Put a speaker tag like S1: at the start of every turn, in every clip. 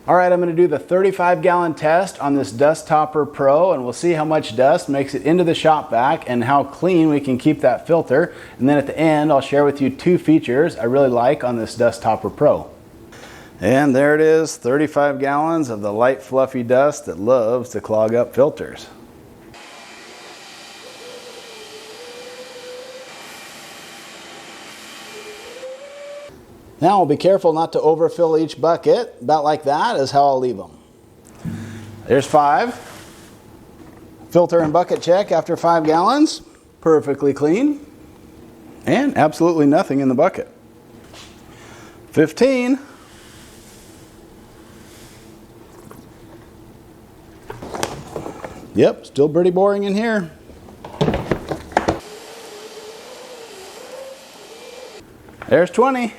S1: All right, I'm going to do the 35-gallon test on this Dustopper PRO, and we'll see how much dust makes it into the shop vac and how clean we can keep that filter. And then at the end, I'll share with you 2 features I really like on this Dustopper PRO. And there it is, 35 gallons of the light fluffy dust that loves to clog up filters. Now, be careful not to overfill each bucket. About like that is how I'll leave them. There's 5. Filter and bucket check after 5 gallons. Perfectly clean. And absolutely nothing in the bucket. 15. Yep, still pretty boring in here. There's 20.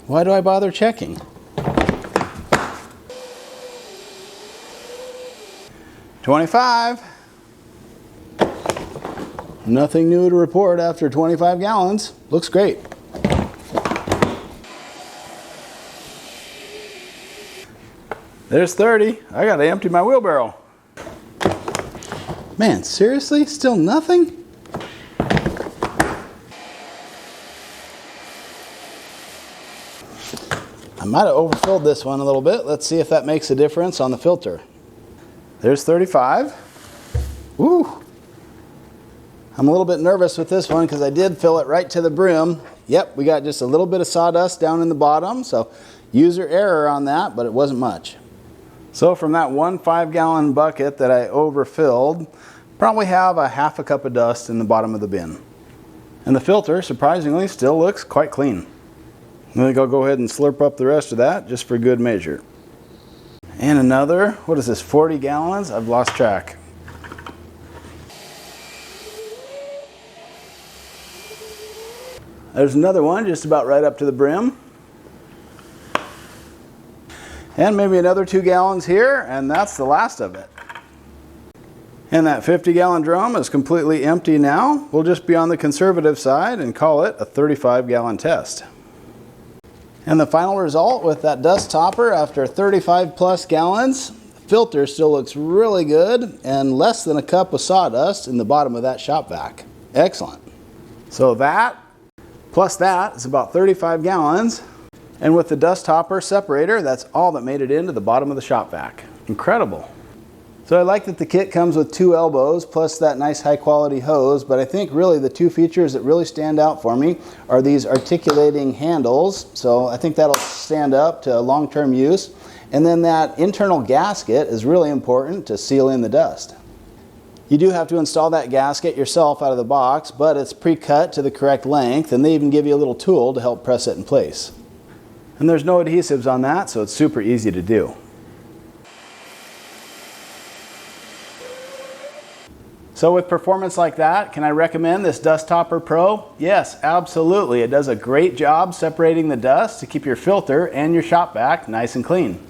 S1: Why do I bother checking? 25. Nothing new to report after 25 gallons. Looks great. There's 30. I gotta empty my wheelbarrow. Man, seriously? Still nothing? I might have overfilled this one a little bit. Let's see if that makes a difference on the filter. There's 35. Woo! I'm a little bit nervous with this one because I did fill it right to the brim. Yep, we got just a little bit of sawdust down in the bottom, so user error on that, but it wasn't much. So from that one 5-gallon bucket that I overfilled, probably have a half a cup of dust in the bottom of the bin. And the filter, surprisingly, still looks quite clean. I think I'll go ahead and slurp up the rest of that just for good measure. And another, what is this, 40 gallons? I've lost track. There's another one just about right up to the brim. And maybe another 2 gallons here, and that's the last of it. And that 50-gallon drum is completely empty now. We'll just be on the conservative side and call it a 35-gallon test. And the final result with that Dustopper after 35 plus gallons, the filter still looks really good and less than a cup of sawdust in the bottom of that shop vac. Excellent. So that plus that is about 35 gallons. And with the Dustopper separator, that's all that made it into the bottom of the shop vac. Incredible. So I like that the kit comes with 2 elbows plus that nice high quality hose, but I think really the 2 features that really stand out for me are these articulating handles. So I think that'll stand up to long-term use. And then that internal gasket is really important to seal in the dust. You do have to install that gasket yourself out of the box, but it's pre-cut to the correct length, and they even give you a little tool to help press it in place. And there's no adhesives on that, so it's super easy to do. So with performance like that, can I recommend this Dustopper PRO? Yes, absolutely. It does a great job separating the dust to keep your filter and your shop vac nice and clean.